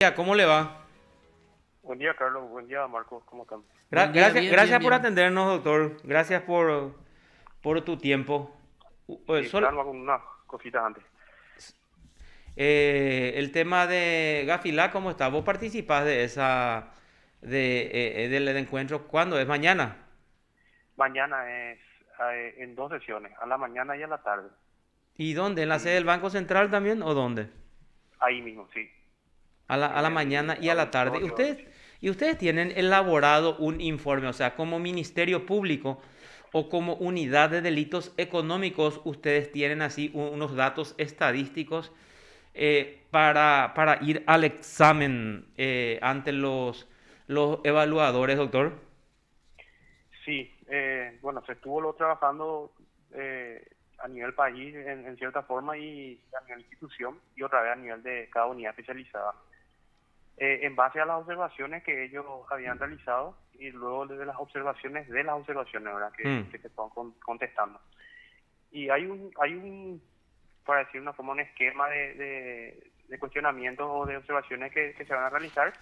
Día, ¿cómo le va? Buen día, Carlos. Buen día, Marcos. ¿Cómo están? Gra- Buen día, gracias, bien, bien, gracias por bien. atendernos, doctor. Gracias por tu tiempo. Sí, estaban con unas cositas antes. El tema de Gafilá, ¿cómo está? ¿Vos participás de del encuentro? ¿Cuándo? ¿Es mañana? Mañana es en dos sesiones, a la mañana y a la tarde. ¿Y dónde? ¿En la sede del Y Banco Central también o dónde? ahí mismo, sí, A en la el mañana y a la tarde. auditorio, algo así. Y ustedes tienen elaborado un informe, o sea, como Ministerio Público o como unidad de delitos económicos, ustedes tienen así unos datos estadísticos para ir al examen ante los evaluadores, doctor. Sí, bueno, se estuvo lo trabajando a nivel país en cierta forma y a nivel institución y otra vez a nivel de cada unidad especializada. En base a las observaciones que ellos habían realizado y luego de las observaciones, ¿verdad? Mm, Que se están contestando. Y hay un, para decir una forma, un esquema de cuestionamientos o de observaciones que se van a realizar,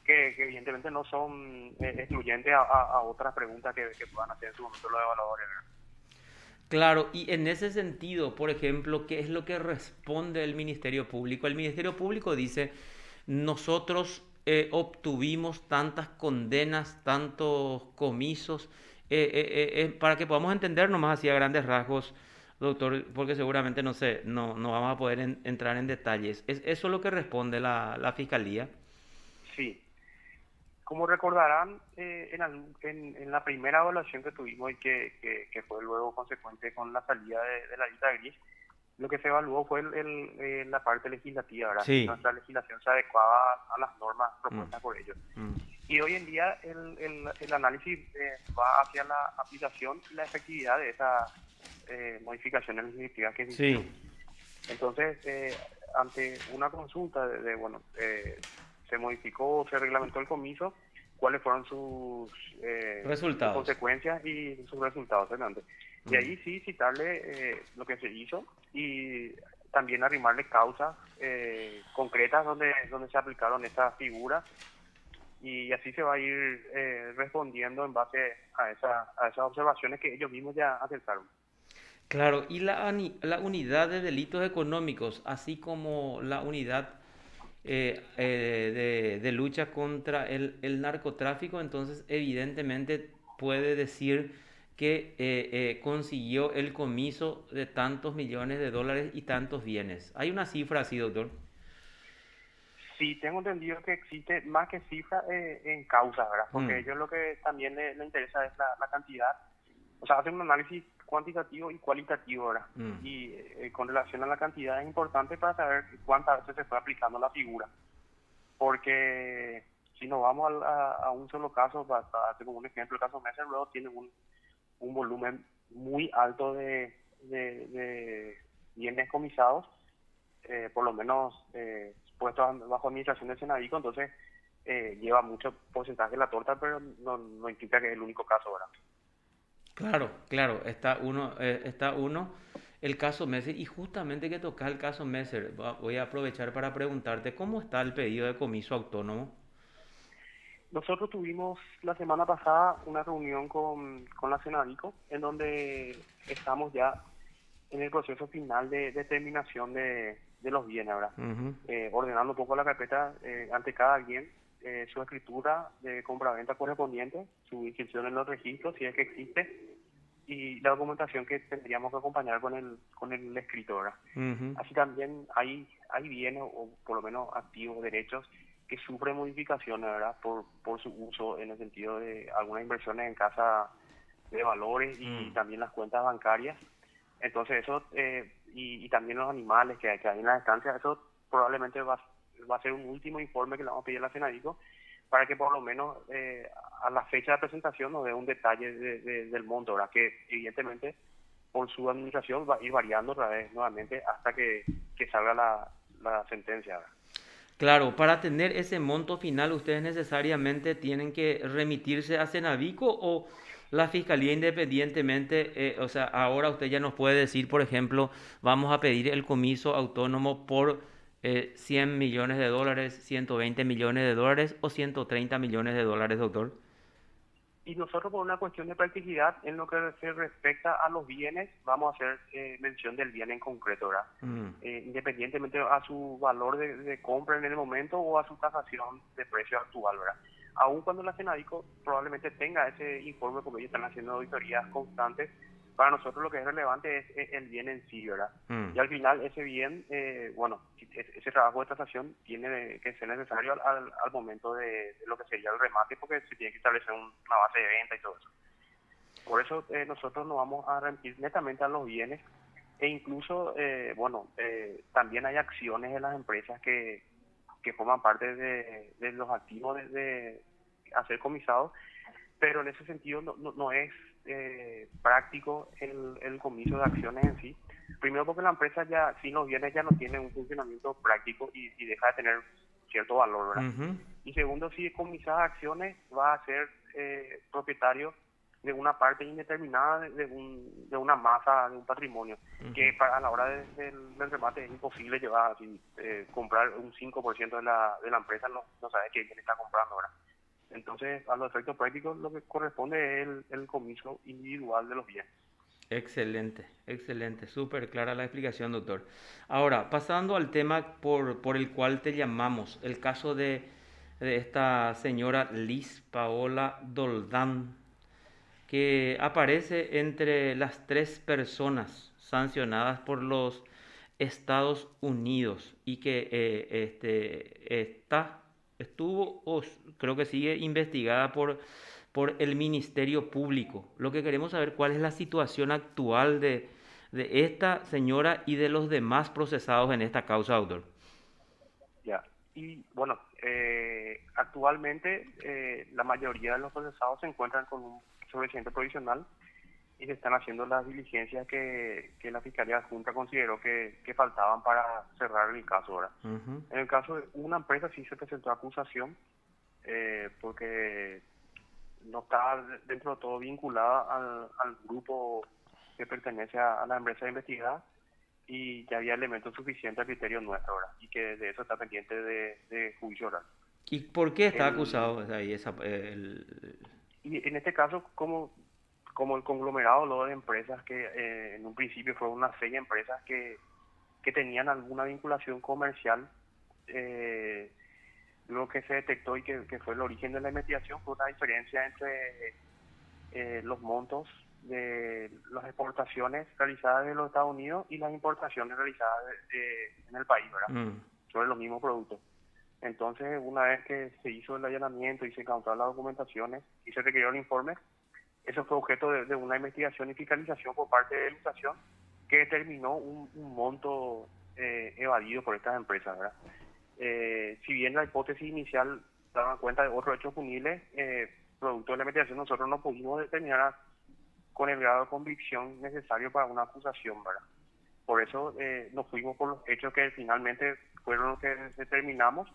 que evidentemente no son excluyentes a otras preguntas que puedan hacer en su momento los evaluadores, ¿verdad? claro, y en ese sentido, por ejemplo, ¿qué es lo que responde el Ministerio Público? El Ministerio Público dice, nosotros obtuvimos tantas condenas, tantos comisos, para que podamos entender nomás así a grandes rasgos, doctor, porque seguramente no sé, no vamos a poder entrar en detalles. ¿Es eso lo que responde la Fiscalía? Sí, como recordarán, en la primera evaluación que tuvimos y que fue luego consecuente con la salida de la lista gris, lo que se evaluó fue la parte legislativa, ¿verdad? Si Sí. nuestra legislación se adecuaba a las normas Mm, propuestas por ellos. mm. Y hoy en día el análisis va hacia la aplicación y la efectividad de esas modificaciones legislativas que se hicieron. Sí, Entonces, ante una consulta bueno, se modificó, se reglamentó el comiso, cuáles fueron sus resultados. consecuencias y sus resultados, Fernando. Y Mm. ahí sí citarle lo que se hizo y también arrimarle causas concretas donde se aplicaron estas figuras y así se va a ir respondiendo en base a esas observaciones que ellos mismos ya acertaron. Claro, y la unidad de delitos económicos, así como la unidad de lucha contra el narcotráfico, entonces evidentemente puede decir que consiguió el comiso de tantos millones de dólares y tantos bienes. Hay una cifra así, doctor. Sí, tengo entendido que existe más que cifra en causas, ¿verdad? Porque a Mm, ellos lo que también le interesa es la cantidad, o sea, hacen un análisis cuantitativo y cualitativo, ¿verdad? mm. Y con relación a la cantidad es importante para saber cuántas veces se fue aplicando la figura, porque si nos vamos a un solo caso, para hacer como un ejemplo, el caso Messer, luego tiene un volumen muy alto de bienes comisados, por lo menos puestos bajo administración del Senadico, entonces lleva mucho porcentaje de la torta, pero no implica que es el único caso, ¿verdad? Claro, claro, está uno, el caso Messer, y justamente que toca el caso Messer, voy a aprovechar para preguntarte cómo está el pedido de comiso autónomo. Nosotros tuvimos la semana pasada una reunión con la Senadico, en donde estamos ya en el proceso final de determinación de los bienes, ¿verdad? Ujú. Ordenando un poco la carpeta ante cada bien, su escritura de compraventa correspondiente, su inscripción en los registros, si es que existe, y la documentación que tendríamos que acompañar con el escrito, ¿verdad? Ujú. Así también hay bienes, o por lo menos activos, derechos, que sufren modificaciones, ¿verdad? Por su uso en el sentido de algunas inversiones en casa de valores y Mm. también las cuentas bancarias. Entonces eso, y también los animales que hay en las estancias, eso probablemente va a ser un último informe que le vamos a pedir a la Senadico para que por lo menos a la fecha de presentación nos dé un detalle del monto, ¿verdad? Que evidentemente por su administración va a ir variando otra vez nuevamente hasta que salga la sentencia, ¿verdad? Claro, para tener ese monto final, ¿ustedes necesariamente tienen que remitirse a Cenavico o la Fiscalía independientemente, o sea, ahora usted ya nos puede decir, por ejemplo, vamos a pedir el comiso autónomo por 100 millones de dólares, 120 millones de dólares o 130 millones de dólares, doctor. Y nosotros por una cuestión de practicidad, en lo que se respecta a los bienes, vamos a hacer mención del bien en concreto, ¿verdad? Mm, Independientemente a su valor de compra en el momento o a su tasación de precio actual, ¿verdad? Aun cuando la Senadico probablemente tenga ese informe, porque ellos están haciendo auditorías constantes, para nosotros lo que es relevante es el bien en sí, ¿verdad? mm. Y al final ese bien, bueno, ese trabajo de tasación tiene que ser necesario al momento de lo que sería el remate, porque se tiene que establecer una base de venta y todo eso. Por eso nosotros nos vamos a remitir netamente a los bienes e incluso, bueno, también hay acciones en las empresas que forman parte de los activos de a ser comisados, pero en ese sentido no es práctico el comiso de acciones en sí. Primero porque la empresa ya, sin los bienes, ya no tiene un funcionamiento práctico y deja de tener cierto valor, ¿verdad? Ujú, Y segundo, si comisas acciones, va a ser propietario de una parte indeterminada de una masa, de un patrimonio, ujú. que a la hora del remate es imposible llevar así, comprar un 5% de la empresa, no sabe qué bien está comprando, ¿verdad? Entonces, a los efectos prácticos, lo que corresponde es el comiso individual de los bienes. Excelente, excelente, súper clara la explicación, doctor. Ahora, pasando al tema por el cual te llamamos, el caso de esta señora Liz Paola Doldán, que aparece entre las tres personas sancionadas por los Estados Unidos y que estuvo o creo que sigue investigada por el Ministerio Público. Lo que queremos saber cuál es la situación actual de esta señora y de los demás procesados en esta causa, autor. Ya. Y bueno, actualmente la mayoría de los procesados se encuentran con un sobreseimiento provisional y se están haciendo las diligencias que la Fiscalía Adjunta consideró que faltaban para cerrar el caso ahora. Ujú. En el caso de una empresa sí se presentó acusación porque no está dentro de todo vinculada al grupo que pertenece a la empresa investigada y ya había elementos suficientes a criterio nuestro ahora y que de eso está pendiente de juicio oral. ¿Y por qué está El, acusado ahí y en este caso, como el conglomerado luego de empresas que en un principio fueron unas 6 empresas que tenían alguna vinculación comercial, eh, lo que se detectó y que fue el origen de la investigación fue una diferencia entre los montos de las exportaciones realizadas de los Estados Unidos y las importaciones realizadas en el país, ¿verdad? Mm. Sobre los mismos productos. Entonces, una vez que se hizo el allanamiento y se encontraron las documentaciones y se requirió el informe, eso fue objeto de una investigación y fiscalización por parte de la Administración que determinó un monto evadido por estas empresas, ¿verdad? Si bien la hipótesis inicial daba cuenta de otros hechos punibles, producto de la investigación nosotros no pudimos determinar con el grado de convicción necesario para una acusación, ¿verdad? Por eso nos fuimos por los hechos que finalmente fueron los que determinamos,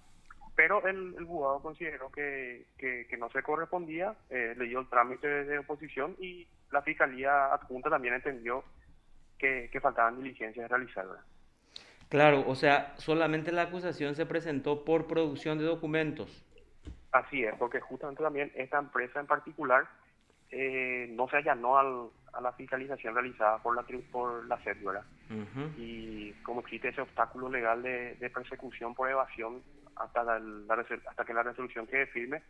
pero el juzgado consideró que no se correspondía, le dio el trámite de oposición y la Fiscalía Adjunta también entendió que faltaban diligencias de realizar, ¿verdad? Claro, o sea, solamente la acusación se presentó por producción de documentos. Así es, porque justamente también esta empresa en particular no se allanó a la fiscalización realizada por la SED, ¿verdad? Ujú. Y como existe ese obstáculo legal de persecución por evasión hasta que la resolución quede firme,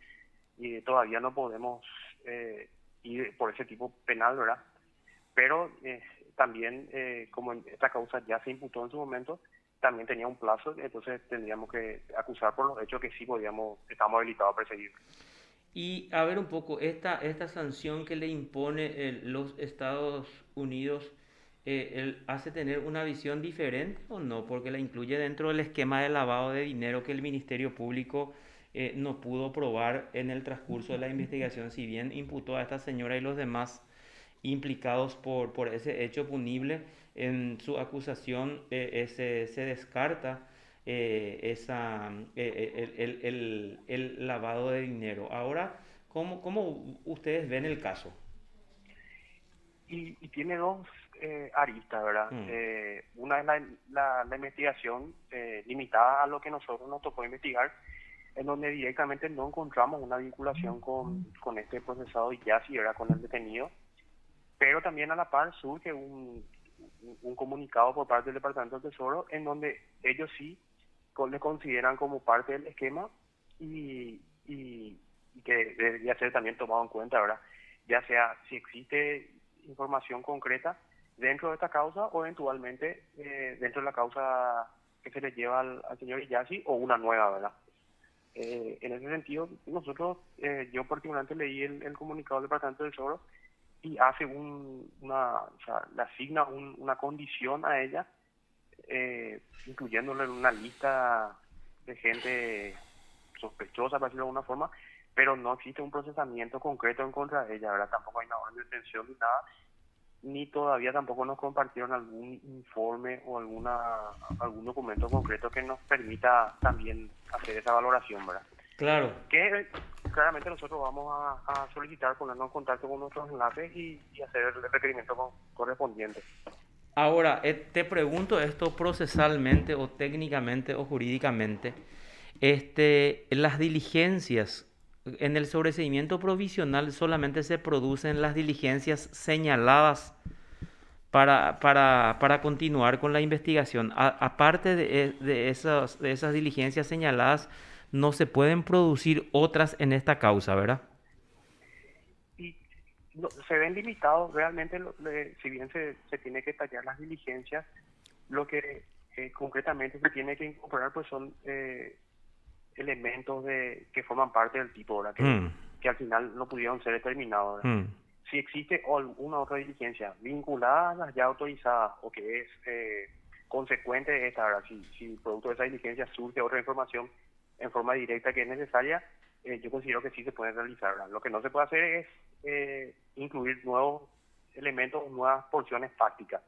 y todavía no podemos ir por ese tipo penal, ¿verdad? Pero también, como esta causa ya se imputó en su momento, también tenía un plazo, entonces tendríamos que acusar por los hechos que sí estamos habilitados a perseguir. Y a ver un poco, esta sanción que le impone los Estados Unidos, ¿él hace tener una visión diferente o no? Porque la incluye dentro del esquema de lavado de dinero que el Ministerio Público no pudo probar en el transcurso de la investigación, si bien imputó a esta señora y los demás implicados por ese hecho punible, en su acusación se descarta el lavado de dinero. Ahora, ¿cómo ustedes ven el caso? Y tiene dos aristas, ¿verdad? Mm, Una es la investigación limitada a lo que nosotros nos tocó investigar, en donde directamente no encontramos una vinculación con este procesado Yassi, ¿verdad? Con el detenido, pero también a la par surge un comunicado por parte del Departamento del Tesoro en donde ellos sí le consideran como parte del esquema y que debería ser también tomado en cuenta, ¿verdad? Ya sea si existe información concreta dentro de esta causa o eventualmente dentro de la causa que se le lleva al señor Iyasi o una nueva, ¿verdad? En ese sentido, nosotros, yo particularmente leí el comunicado del Departamento del Tesoro y hace o sea, le asigna una condición a ella, incluyéndolo en una lista de gente sospechosa, para decirlo de alguna forma, pero no existe un procesamiento concreto en contra de ella, ¿verdad? Tampoco hay una orden de detención ni nada, ni todavía tampoco nos compartieron algún informe o algún documento concreto que nos permita también hacer esa valoración, ¿verdad? claro. Que claramente nosotros vamos a solicitar ponernos en contacto con nuestros enlaces y hacer el requerimiento correspondiente. Ahora, te pregunto esto procesalmente o técnicamente o jurídicamente. Las diligencias en el sobreseimiento provisional solamente se producen las diligencias señaladas para continuar con la investigación. Aparte de esas diligencias señaladas, no se pueden producir otras en esta causa, ¿verdad? Y se ven limitados realmente, si bien se tiene que tallar las diligencias, lo que concretamente se tiene que incorporar pues son elementos que forman parte del tipo, ¿verdad? Mm, Que al final no pudieron ser determinados, ¿verdad? mm, Si existe alguna otra diligencia vinculada a las ya autorizadas o que es consecuente de esta, ¿verdad? Si producto de esa diligencia surge otra información en forma directa que es necesaria, yo considero que sí se puede realizar, ¿verdad? Lo que no se puede hacer es incluir nuevos elementos, nuevas porciones fácticas,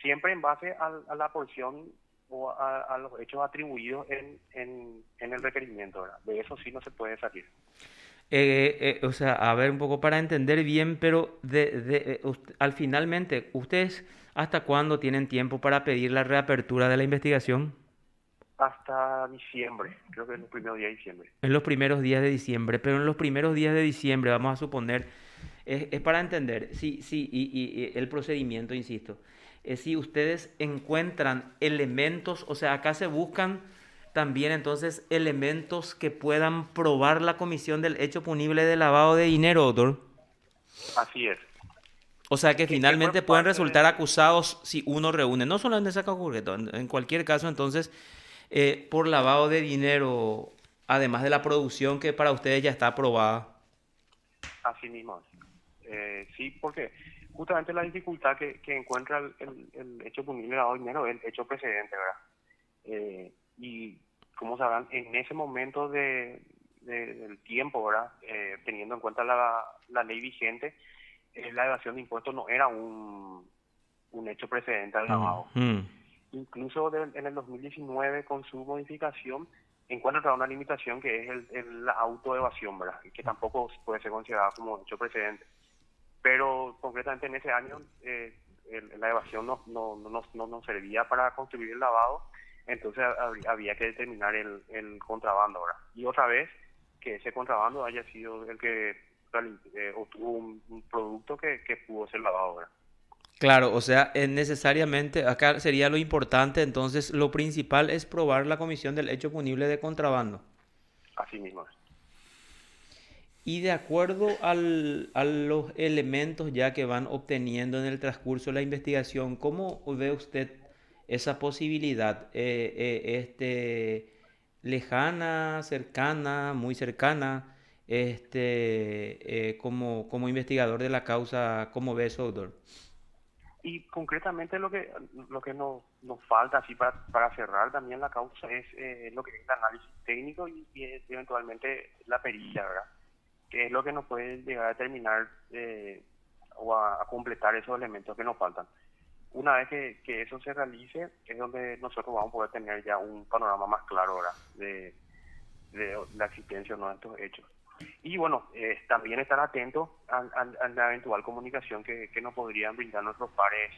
siempre en base a la porción o a los hechos atribuidos en el requerimiento, ¿verdad? De eso sí no se puede salir. o sea, a ver un poco para entender bien, pero al finalmente, ¿ustedes hasta cuándo tienen tiempo para pedir la reapertura de la investigación? Hasta diciembre, creo que es el primer día de diciembre. En los primeros días de diciembre, pero en los primeros días de diciembre, vamos a suponer, es para entender, sí, sí, y el procedimiento, insisto, si ustedes encuentran elementos, o sea, acá se buscan también entonces elementos que puedan probar la comisión del hecho punible de lavado de dinero, doctor. Así es. O sea que Que fue finalmente pueden parte resultar de... acusados si uno reúne, no solo en ese caso concreto, en cualquier caso entonces, por lavado de dinero, además de la producción que para ustedes ya está aprobada. Así mismo. Sí, porque justamente la dificultad que encuentra el hecho punible de lavado de dinero es el hecho precedente, ¿verdad? Y como sabrán, en ese momento del tiempo, ¿verdad? Teniendo en cuenta la ley vigente, la evasión de impuestos no era un hecho precedente al Mm, lavado. mm, Incluso en el 2019, con su modificación, encuentra una limitación que es la autoevasión, ¿verdad? Que tampoco puede ser considerada como hecho precedente. Pero concretamente en ese año la evasión no servía para construir el lavado, entonces había que determinar el contrabando, ¿verdad? Y otra vez que ese contrabando haya sido el que obtuvo un producto que pudo ser lavado, ¿verdad? claro, o sea, necesariamente, acá sería lo importante, entonces lo principal es probar la comisión del hecho punible de contrabando. Así mismo es. Y de acuerdo a los elementos ya que van obteniendo en el transcurso de la investigación, ¿cómo ve usted esa posibilidad? Lejana, cercana, muy cercana, como investigador de la causa, ¿cómo ve eso, doctor? Y concretamente lo que nos falta así para cerrar también la causa es lo que es el análisis técnico y eventualmente la perilla, ¿verdad? Que es lo que nos puede llegar a determinar o a completar esos elementos que nos faltan. Una vez que eso se realice, es donde nosotros vamos a poder tener ya un panorama más claro, ¿verdad? De la existencia o no de estos hechos. Y bueno, también estar atentos a la eventual comunicación que nos podrían brindar nuestros pares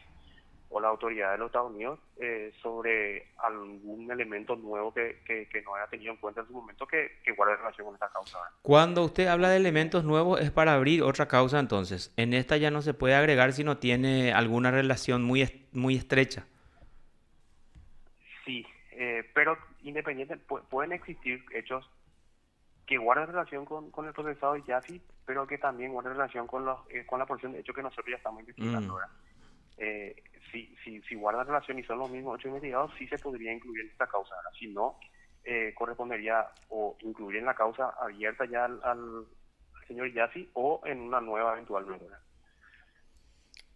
o la autoridad de los Estados Unidos sobre algún elemento nuevo que no haya tenido en cuenta en su momento que guarde relación con esta causa, ¿verdad? Cuando usted habla de elementos nuevos es para abrir otra causa entonces. En esta ya no se puede agregar si no tiene alguna relación muy estrecha. Sí, pero pueden existir hechos que guardan relación con el procesado de Yaffe, pero que también guardan relación con la porción de hechos que nosotros ya estamos investigando, Mm. ¿verdad? Si guardan relación y son los mismos hechos investigados, sí se podría incluir en esta causa, ¿verdad? Si no, correspondería o incluir en la causa abierta ya al señor Yassi o en una nueva eventualmente, ¿verdad?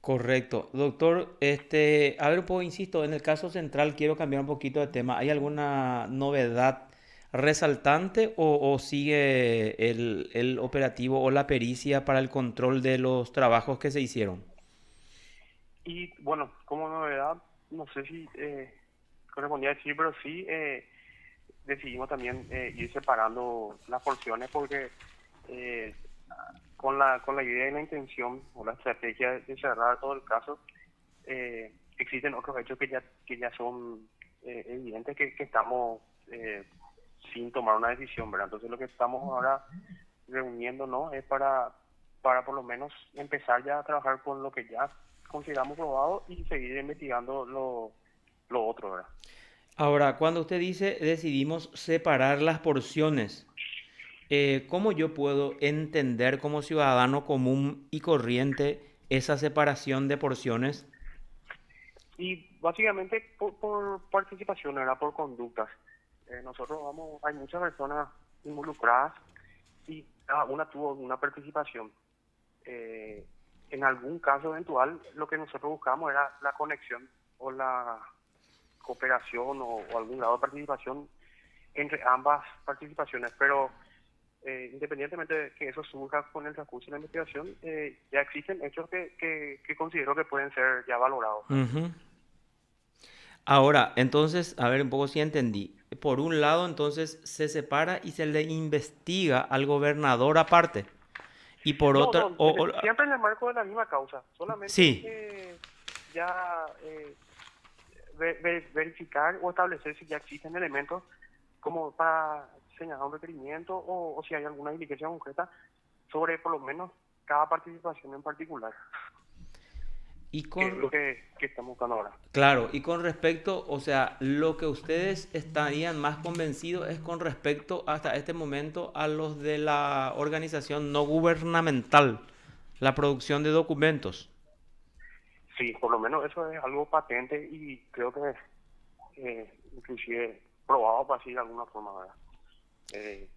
Correcto. Doctor, a ver un poco, insisto, en el caso central quiero cambiar un poquito de tema. ¿Hay alguna novedad resaltante o sigue el operativo o la pericia para el control de los trabajos que se hicieron? Y bueno, como novedad, no sé si correspondía decir, pero sí decidimos también ir separando las porciones porque eh, con la idea y la intención o la estrategia de cerrar todo el caso, existen otros hechos que ya son evidentes que estamos sin tomar una decisión, ¿verdad? Entonces lo que estamos ahora reuniéndonos es para por lo menos empezar ya a trabajar con lo que ya consideramos probado y seguir investigando lo otro, ¿verdad? Ahora, cuando usted dice decidimos separar las porciones, ¿cómo yo puedo entender como ciudadano común y corriente esa separación de porciones? Y básicamente por participación, ¿verdad? Por conductas. Hay muchas personas involucradas y cada una tuvo una participación. Eh, en algún caso eventual, lo que nosotros buscamos era la conexión o la cooperación o algún grado de participación entre ambas participaciones, pero independientemente de que eso surja con el transcurso de la investigación, ya existen hechos que considero que pueden ser ya valorados, ¿verdad? Ujú. Ahora, entonces, a ver un poco si entendí. Por un lado, entonces se separa y se le investiga al gobernador aparte. Y por No, otra, no, siempre en el marco de la misma causa, solamente sí. ya verificar o establecer si ya existen elementos como para señalar un requerimiento o si hay alguna diligencia concreta sobre por lo menos cada participación en particular, Y que es con, lo que estamos buscando ahora. claro, y con respecto, o sea, lo que ustedes estarían más convencidos es con respecto hasta este momento a los de la organización no gubernamental, la producción de documentos. Sí, por lo menos eso es algo patente y creo que inclusive probado para decir de alguna forma, ¿verdad? Eh,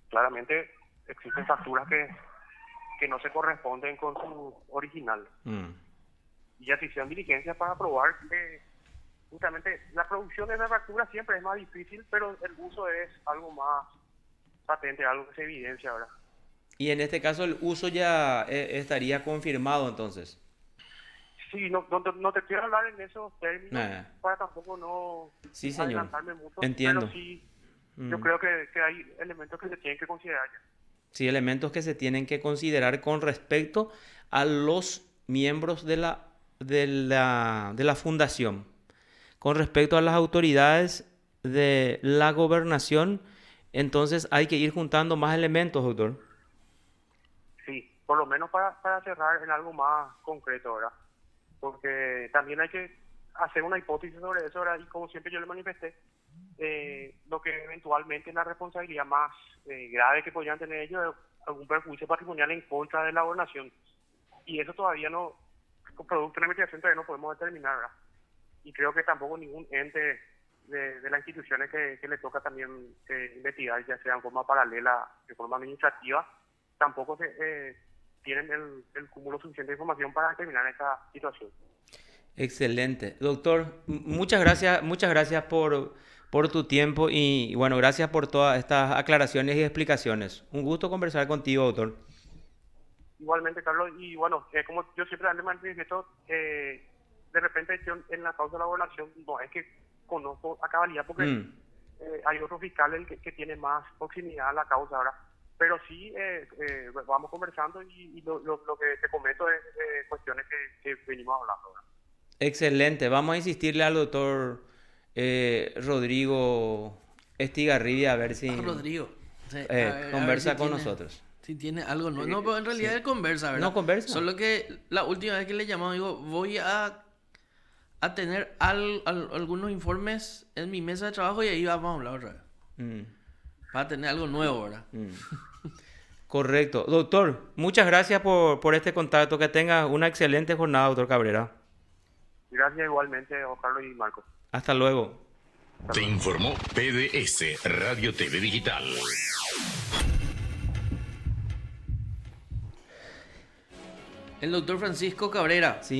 Claramente existen facturas que no se corresponden con su original. Mm. Y ya se hicieron diligencias para probar que justamente la producción de esa factura siempre es más difícil, pero el uso es algo más patente, algo que se evidencia, ¿verdad? Y en este caso el uso ya estaría confirmado entonces. Sí, no te quiero hablar en esos términos Eh, para tampoco no sí, señor. adelantarme mucho, pero Entiendo. sí, yo Mm. creo que hay elementos que se tienen que considerar ya. Sí, elementos que se tienen que considerar con respecto a los miembros de la fundación. Con respecto a las autoridades de la gobernación, entonces hay que ir juntando más elementos, doctor. Sí, por lo menos para cerrar en algo más concreto, ¿verdad? Porque también hay que hacer una hipótesis sobre eso, ¿verdad? Y como siempre yo le manifesté, lo que eventualmente es la responsabilidad más grave que podrían tener ellos es algún perjuicio patrimonial en contra de la gobernación. Y eso todavía no, con producto de la investigación todavía no podemos determinar, ¿verdad? Y creo que tampoco ningún ente de las instituciones que le toca también investigar, ya sea en forma paralela, de forma administrativa, tampoco tienen el cúmulo suficiente de información para determinar esta situación. Excelente. Doctor, muchas gracias por tu tiempo y bueno, gracias por todas estas aclaraciones y explicaciones. Un gusto conversar contigo, doctor. Igualmente, Carlos, y bueno, como yo siempre le manifiesto, de repente yo en la causa de la gobernación no es que conozco a cabalidad porque Mm, hay otro fiscal que tiene más proximidad a la causa ahora, pero sí vamos conversando y lo que te comento es cuestiones que venimos hablando ahora. Excelente. Vamos a insistirle al doctor Rodrigo Estigarribia a ver si Rodrigo. Sí, conversa si con tiene, nosotros. si tiene algo nuevo. Sí, No, pero en realidad él conversa, ¿verdad? No conversa. Solo que la última vez que le llamamos, digo, voy a tener algunos informes en mi mesa de trabajo y ahí vamos a hablar otra vez. Mm, Para tener algo nuevo, ¿verdad? mm. Correcto. Doctor, muchas gracias por este contacto. Que tenga una excelente jornada, doctor Cabrera. Gracias igualmente, Juan Carlos y Marco. Hasta luego. Te informó PDS Radio TV Digital. El doctor Francisco Cabrera. Sí.